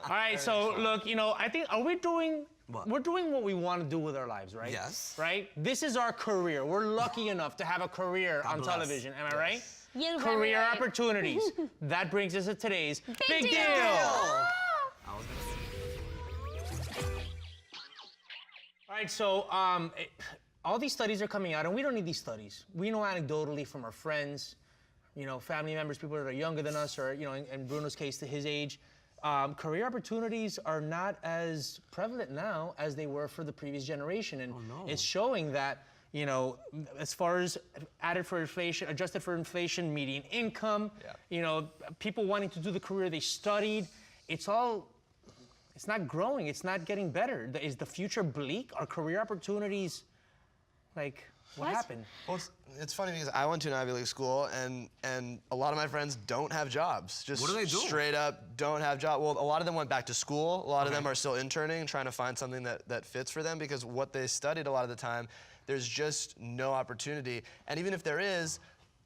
All right, so look, I think, we're doing what we want to do with our lives, right? Yes. Right? This is our career. We're lucky enough to have a career on television, am I right? You're Career right. opportunities. That brings us to today's Big Deal. All right, so all these studies are coming out, and we don't need these studies. We know anecdotally from our friends, family members, people that are younger than us, or in Bruno's case, to his age, career opportunities are not as prevalent now as they were for the previous generation, and it's showing that as far as adjusted for inflation, median income, people wanting to do the career they studied, it's not growing, it's not getting better. Is the future bleak? Are career opportunities, what happened? Well, it's funny because I went to an Ivy League school, and a lot of my friends don't have jobs. Just what do they do? Straight up don't have jobs. Well, a lot of them went back to school. A lot of them are still interning, trying to find something that fits for them, because what they studied a lot of the time, there's just no opportunity. And even if there is,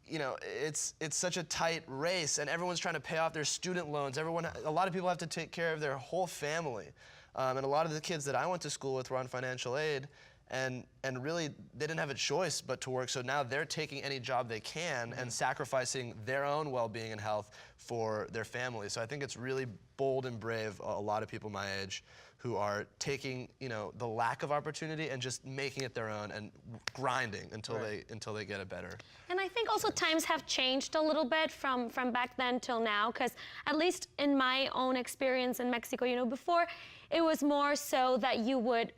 it's such a tight race, and everyone's trying to pay off their student loans. A lot of people have to take care of their whole family. And a lot of the kids that I went to school with were on financial aid, and really they didn't have a choice but to work. So now they're taking any job they can and sacrificing their own well-being and health for their family. So I think it's really bold and brave, a lot of people my age, who are taking the lack of opportunity and just making it their own and grinding until they get it better. And I think also times have changed a little bit from back then till now, because at least in my own experience in Mexico, before it was more so that you would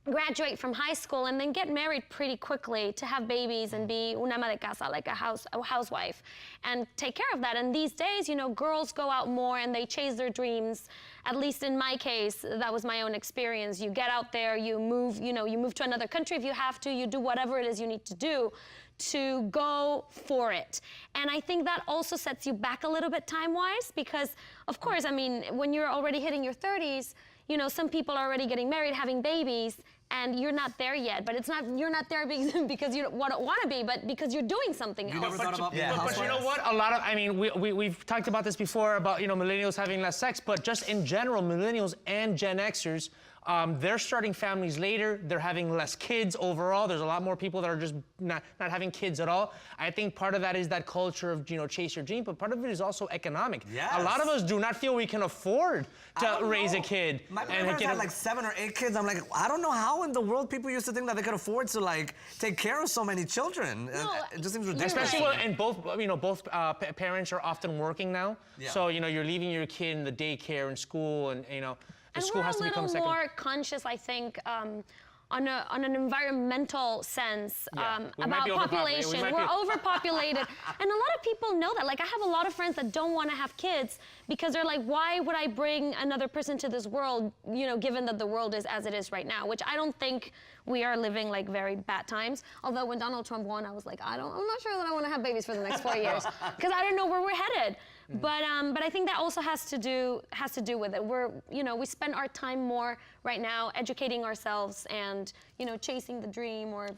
graduate from high school and then get married pretty quickly to have babies and be una ama de casa, like a housewife, and take care of that. And these days, girls go out more and they chase their dreams. At least in my case, that was my own experience. You get out there, you move to another country if you have to, you do whatever it is you need to do to go for it. And I think that also sets you back a little bit time-wise, because of course, when you're already hitting your 30s, some people are already getting married, having babies, and you're not there yet. But you're not there because you don't want to be, but because you're doing something else. You never thought about but you know what? A lot of, we've talked about this before about, millennials having less sex, but just in general, millennials and Gen Xers, they're starting families later. They're having less kids overall. There's a lot more people that are just not having kids at all. I think part of that is that culture of, chase your dream, but part of it is also economic. Yes. A lot of us do not feel we can afford to raise a kid. My parents had like 7 or 8 kids. I'm like, I don't know how in the world people used to think that they could afford to take care of so many children. No, it just seems ridiculous. Especially when both parents are often working now. Yeah. So you're leaving your kid in the daycare and school, and the school has to become second. And we're a little more conscious, I think, on an environmental sense about population. We're overpopulated. And a lot of people know that. Like, I have a lot of friends that don't want to have kids because they're like, why would I bring another person to this world, given that the world is as it is right now, which I don't think we are living very bad times. Although when Donald Trump won, I was like, I'm not sure that I want to have babies for the next 4 years because I don't know where we're headed. But I think that also has to do with it. We spend our time more right now educating ourselves and chasing the dream or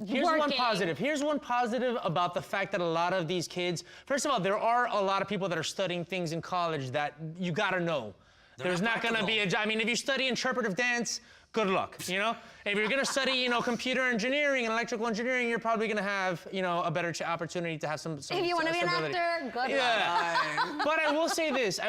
here's working. one positive. Here's one positive about the fact that a lot of these kids. First of all, there are a lot of people that are studying things in college that you gotta know. There's not going to be if you study interpretive dance, good luck, If you're going to study, computer engineering and electrical engineering, you're probably going to have, a better opportunity to have some if you want to be an actor, good luck. But I will say this,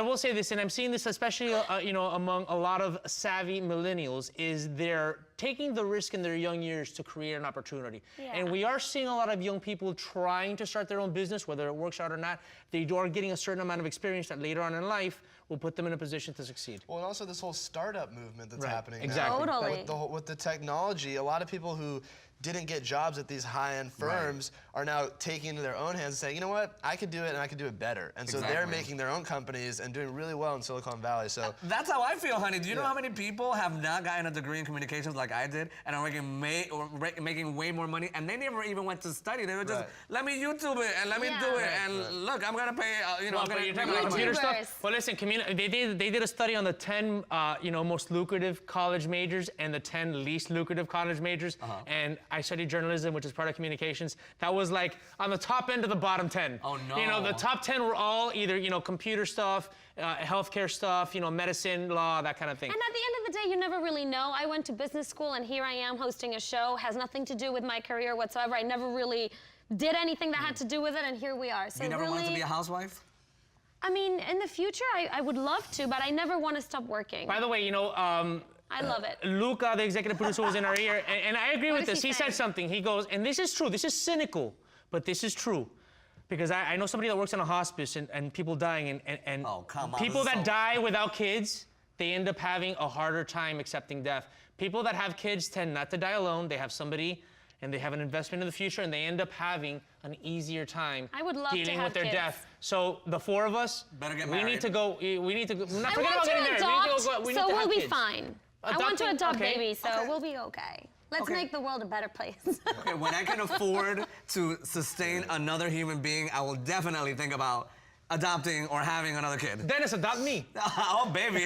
and I'm seeing this especially, among a lot of savvy millennials, is they're taking the risk in their young years to create an opportunity. Yeah. And we are seeing a lot of young people trying to start their own business, whether it works out or not. They are getting a certain amount of experience that later on in life will put them in a position to succeed. Well, and also this whole startup movement that's happening exactly. now. Totally. With the technology, a lot of people who didn't get jobs at these high-end firms are now taking into their own hands and saying, you know what, I could do it and I could do it better. And so they're making their own companies and doing really well in Silicon Valley. So that's how I feel, honey. Do you know how many people have not gotten a degree in communications like I did and are making way more money, and they never even went to study. They were just, let me YouTube it and let me do it, and look, I'm gonna pay, I'm gonna you're talking about computer stuff? Well, listen, they did a study on the 10 most lucrative college majors and the 10 least lucrative college majors, and I studied journalism, which is part of communications. That was like on the top end of the bottom 10. Oh, no. You know, the top 10 were all either, you know, computer stuff, healthcare stuff, you know, medicine, law, that kind of thing. And at the end of the day, you never really know. I went to business school, and here I am hosting a show. Has nothing to do with my career whatsoever. I never really did anything that had to do with it, and here we are. So You never really, wanted to be a housewife? I mean, in the future, I would love to, but I never want to stop working. By the way, you know, I love it. Luca, the executive producer, was in our ear, and I agree What with does this. he He say? said something. He goes, and this is true. This is cynical, but this is true. Because I know somebody that works in a hospice and people dying, and Oh, come on, people this is that so- die without kids, they end up having a harder time accepting death. People that have kids tend not to die alone. They have somebody, and they have an investment in the future, and they end up having an easier time I would love to dealing have with their kids. death. So the four of us, Better get we need married. to go. We need to go. Not I forget want about to getting married. adopt, We need so to we'll have be kids. fine. I want to Adopting? adopt Okay. babies, so Okay. we'll be okay. Let's Okay. make the world a better place. Okay, when I can afford to sustain another human being, I will definitely think about adopting or having another kid. Dennis, adopt me. Oh, baby.